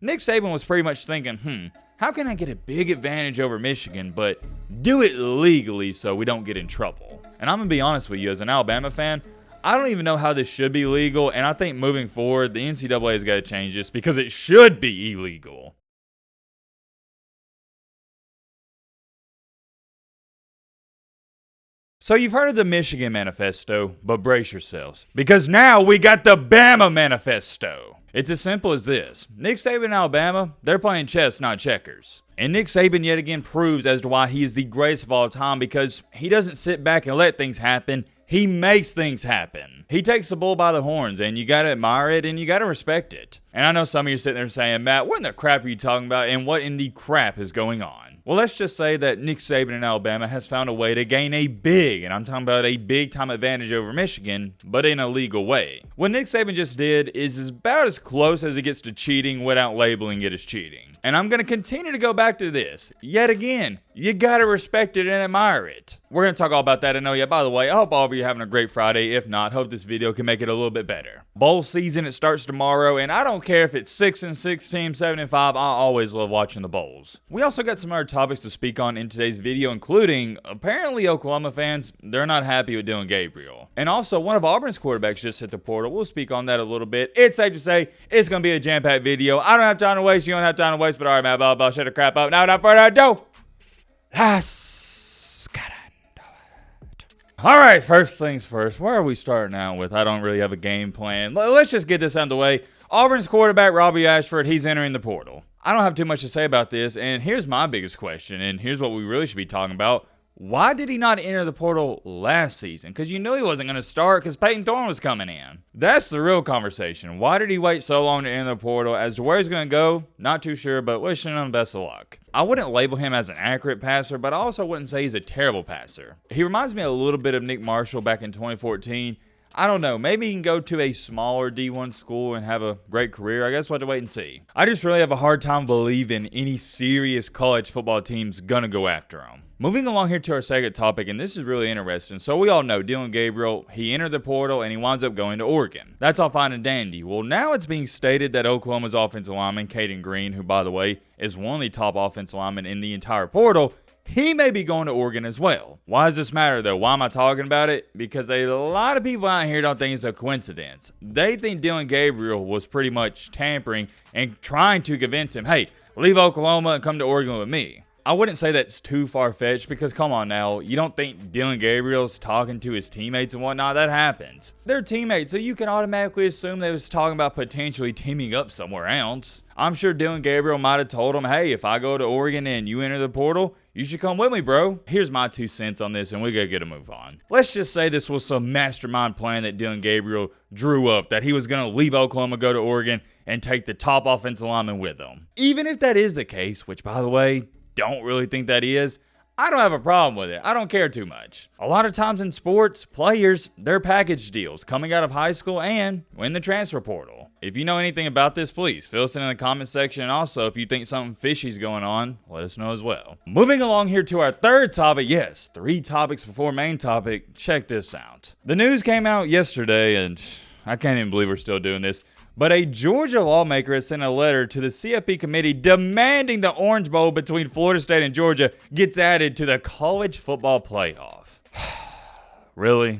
Nick Saban was pretty much thinking, how can I get a big advantage over Michigan, but do it legally so we don't get in trouble? And I'm going to be honest with you, as an Alabama fan, I don't even know how this should be legal, and I think moving forward, the NCAA has got to change this because it should be illegal. So you've heard of the Michigan Manifesto, but brace yourselves, because now we got the Bama Manifesto. It's as simple as this. Nick Saban and Alabama, they're playing chess, not checkers. And Nick Saban yet again proves as to why he is the greatest of all time, because he doesn't sit back and let things happen. He makes things happen. He takes the bull by the horns, and you gotta admire it, and you gotta respect it. And I know some of you are sitting there saying, Matt, what in the crap are you talking about, and what in the crap is going on? Well, let's just say that Nick Saban in Alabama has found a way to gain a big, and I'm talking about a big-time advantage over Michigan, but in a legal way. What Nick Saban just did is about as close as it gets to cheating without labeling it as cheating. And I'm going to continue to go back to this. Yet again, you got to respect it and admire it. We're going to talk all about that. And oh yeah, by the way, I hope all of you are having a great Friday. If not, hope this video can make it a little bit better. Bowl season, it starts tomorrow, and I don't care if it's 6-6 teams, 7-5, I always love watching the bowls. We also got some other topics to speak on in today's video, including, apparently Oklahoma fans, they're not happy with Dylan Gabriel. And also, one of Auburn's quarterbacks just hit the portal. We'll speak on that a little bit. It's safe to say, it's going to be a jam-packed video. I don't have time to waste, you don't have time to waste, but all right, man, blah, shut the crap up. Now, without further ado, let's get into it. All right, first things first, where are we starting out with? I don't really have a game plan. Let's just get this out of the way. Auburn's quarterback, Robbie Ashford, he's entering the portal. I don't have too much to say about this, and here's my biggest question, and here's what we really should be talking about. Why did he not enter the portal last season? Because you knew he wasn't going to start because Peyton Thorne was coming in. That's the real conversation. Why did he wait so long to enter the portal? As to where he's going to go, not too sure, but wishing him best of luck. I wouldn't label him as an accurate passer, but I also wouldn't say he's a terrible passer. He reminds me a little bit of Nick Marshall back in 2014. I don't know, maybe he can go to a smaller D1 school and have a great career. I guess we'll have to wait and see. I just really have a hard time believing any serious college football team's gonna go after him. Moving along here to our second topic, and this is really interesting. So we all know Dylan Gabriel, he entered the portal and he winds up going to Oregon. That's all fine and dandy. Well, now it's being stated that Oklahoma's offensive lineman, Caden Green, who by the way is one of the top offensive linemen in the entire portal, he may be going to Oregon as well. Why does this matter though? Why am I talking about it? Because a lot of people out here don't think it's a coincidence. They think Dylan Gabriel was pretty much tampering and trying to convince him, hey, leave Oklahoma and come to Oregon with me. I wouldn't say that's too far-fetched because come on now, you don't think Dylan Gabriel's talking to his teammates and whatnot? That happens. They're teammates, so you can automatically assume they was talking about potentially teaming up somewhere else. I'm sure Dylan Gabriel might have told him, hey, if I go to Oregon and you enter the portal, you should come with me, bro. Here's my 2 cents on this, and we gotta get a move on. Let's just say this was some mastermind plan that Dylan Gabriel drew up, that he was gonna leave Oklahoma, go to Oregon, and take the top offensive lineman with him. Even if that is the case, which by the way, don't really think that is, I don't have a problem with it. I don't care too much. A lot of times in sports, players, they're package deals coming out of high school and in the transfer portal. If you know anything about this, please fill us in the comment section. And also, if you think something fishy's going on, let us know as well. Moving along here to our third topic. Yes, 3 topics before main topic. Check this out. The news came out yesterday, and I can't even believe we're still doing this. But a Georgia lawmaker has sent a letter to the CFP committee demanding the Orange Bowl between Florida State and Georgia gets added to the college football playoff. Really?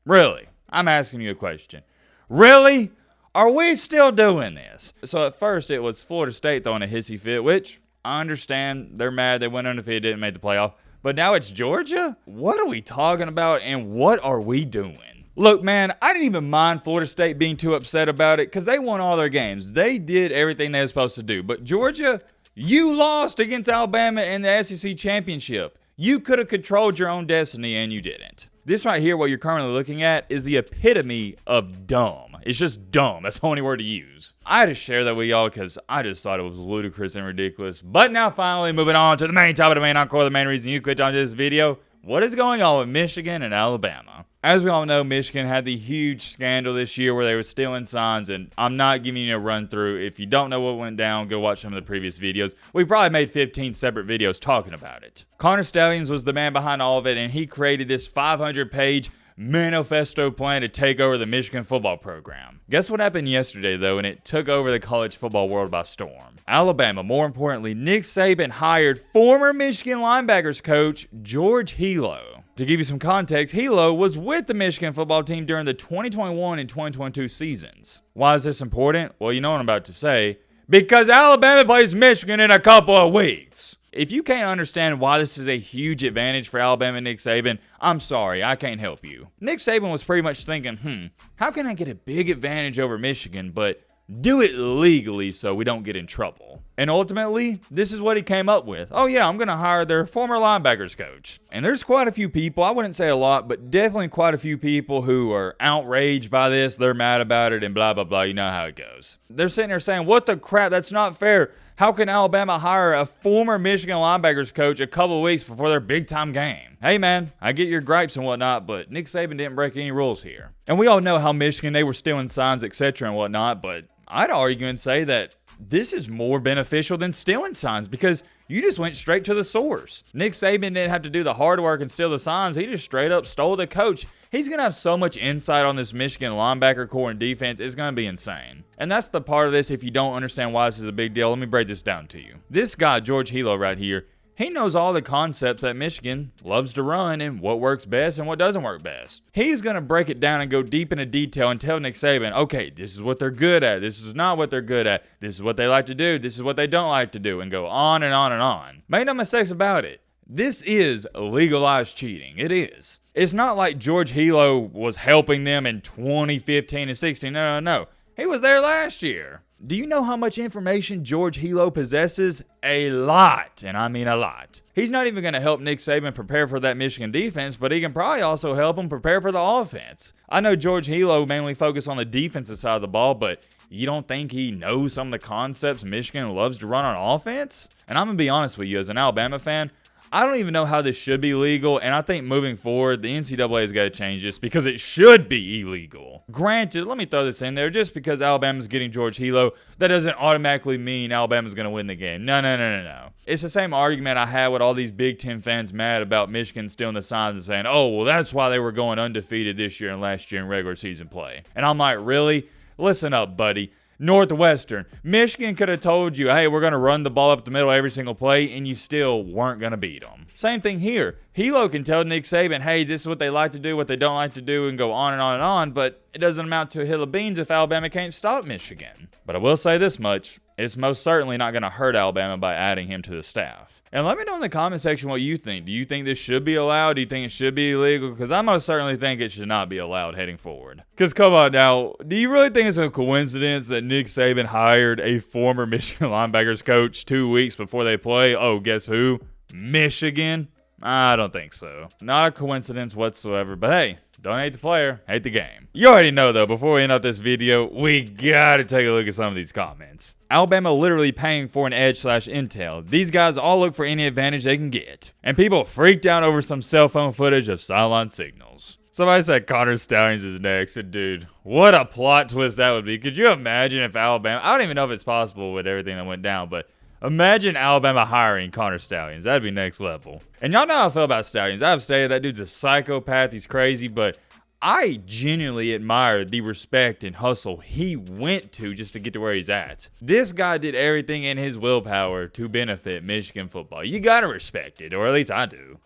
Really? I'm asking you a question. Really? Are we still doing this? So at first it was Florida State throwing a hissy fit, which I understand. They're mad. They went undefeated, didn't make the playoff. But now it's Georgia? What are we talking about and what are we doing? Look, man, I didn't even mind Florida State being too upset about it because they won all their games. They did everything they were supposed to do. But Georgia, you lost against Alabama in the SEC championship. You could have controlled your own destiny and you didn't. This right here, what you're currently looking at, is the epitome of dumb. It's just dumb. That's the only word to use. I had to share that with y'all because I just thought it was ludicrous and ridiculous. But now finally moving on to the main topic, the main encore, the main reason you clicked on this video. What is going on with Michigan and Alabama? As we all know, Michigan had the huge scandal this year where they were stealing signs, and I'm not giving you a run through. If you don't know what went down, go watch some of the previous videos. We probably made 15 separate videos talking about it. Connor Stallions was the man behind all of it, and he created this 500-page manifesto plan to take over the Michigan football program. Guess what happened yesterday, though, and it took over the college football world by storm? Alabama, more importantly, Nick Saban hired former Michigan linebackers coach George Hilo. To give you some context, Hilo was with the Michigan football team during the 2021 and 2022 seasons. Why is this important? Well, you know what I'm about to say. Because Alabama plays Michigan in a couple of weeks. If you can't understand why this is a huge advantage for Alabama and Nick Saban, I'm sorry, I can't help you. Nick Saban was pretty much thinking, how can I get a big advantage over Michigan, but do it legally so we don't get in trouble? And ultimately, this is what he came up with. Oh yeah, I'm going to hire their former linebackers coach. And there's quite a few people, I wouldn't say a lot, but definitely quite a few people who are outraged by this. They're mad about it and blah, blah, blah. You know how it goes. They're sitting there saying, what the crap? That's not fair. How can Alabama hire a former Michigan linebackers coach a couple of weeks before their big-time game? Hey, man, I get your gripes and whatnot, but Nick Saban didn't break any rules here. And we all know how Michigan, they were stealing signs, etc. and whatnot, but I'd argue and say that this is more beneficial than stealing signs because you just went straight to the source. Nick Saban didn't have to do the hard work and steal the signs. He just straight up stole the coach. He's going to have so much insight on this Michigan linebacker core and defense. It's going to be insane. And that's the part of this, if you don't understand why this is a big deal, let me break this down to you. This guy, George Hilo right here, he knows all the concepts that Michigan loves to run and what works best and what doesn't work best. He's going to break it down and go deep into detail and tell Nick Saban, okay, this is what they're good at. This is not what they're good at. This is what they like to do. This is what they don't like to do, and go on and on and on. Make no mistakes about it. This is legalized cheating. It is. It's not like George Hilo was helping them in 2015 and 16. No. He was there last year. Do you know how much information George Hilo possesses? A lot, and I mean a lot. He's not even going to help Nick Saban prepare for that Michigan defense, but he can probably also help him prepare for the offense. I know George Hilo mainly focused on the defensive side of the ball, but you don't think he knows some of the concepts Michigan loves to run on offense? And I'm going to be honest with you, as an Alabama fan, I don't even know how this should be legal, and I think moving forward, the NCAA has got to change this because it should be illegal. Granted, let me throw this in there, just because Alabama's getting George Hilo, that doesn't automatically mean Alabama's going to win the game. No. It's the same argument I had with all these Big Ten fans mad about Michigan stealing the signs and saying, oh, well, that's why they were going undefeated this year and last year in regular season play. And I'm like, really? Listen up, buddy. Northwestern. Michigan could have told you, hey, we're going to run the ball up the middle every single play, and you still weren't going to beat them. Same thing here. Hilo can tell Nick Saban, hey, this is what they like to do, what they don't like to do, and go on and on and on, but it doesn't amount to a hill of beans if Alabama can't stop Michigan. But I will say this much. It's most certainly not going to hurt Alabama by adding him to the staff. And let me know in the comment section what you think. Do you think this should be allowed? Do you think it should be illegal? Because I most certainly think it should not be allowed heading forward. Because come on now, do you really think it's a coincidence that Nick Saban hired a former Michigan linebackers coach 2 weeks before they play? Oh, guess who? Michigan? I don't think so. Not a coincidence whatsoever, but hey, don't hate the player, hate the game. You already know though, before we end up this video, we gotta take a look at some of these comments. Alabama literally paying for an edge/intel. These guys all look for any advantage they can get. And people freaked out over some cell phone footage of sideline signals. Somebody said Connor Stalions is next, and dude, what a plot twist that would be. Could you imagine if Alabama, I don't even know if it's possible with everything that went down, but imagine Alabama hiring Connor Stalions. That'd be next level. And y'all know how I feel about Stalions. I've stated that dude's a psychopath. He's crazy, but I genuinely admire the respect and hustle he went to just to get to where he's at. This guy did everything in his willpower to benefit Michigan football. You gotta respect it, or at least I do.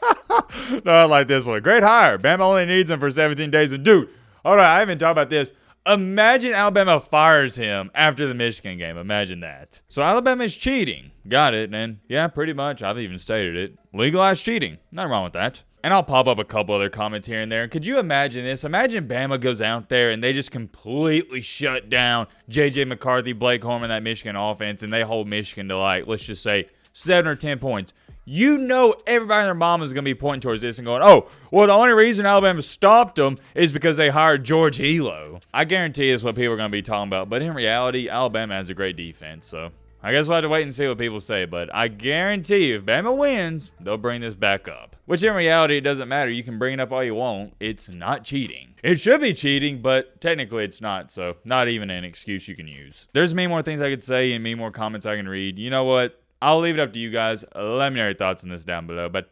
Not like this one. Great hire. Bama only needs him for 17 days. And dude, all right, I haven't talked about this. Imagine Alabama fires him after the Michigan game. Imagine that. So Alabama is cheating. Got it, and yeah, pretty much. I've even stated it. Legalized cheating. Nothing wrong with that. And I'll pop up a couple other comments here and there. Could you imagine this? Imagine Bama goes out there and they just completely shut down J.J. McCarthy, Blake Horman, that Michigan offense, and they hold Michigan to, like, let's just say 7 or 10 points. You know everybody and their mama is going to be pointing towards this and going, oh, well, the only reason Alabama stopped them is because they hired George Hilo. I guarantee it's what people are going to be talking about. But in reality, Alabama has a great defense. So I guess we'll have to wait and see what people say. But I guarantee you, if Bama wins, they'll bring this back up. Which in reality, it doesn't matter. You can bring it up all you want. It's not cheating. It should be cheating, but technically it's not. So not even an excuse you can use. There's many more things I could say and many more comments I can read. You know what? I'll leave it up to you guys. Let me know your thoughts on this down below. But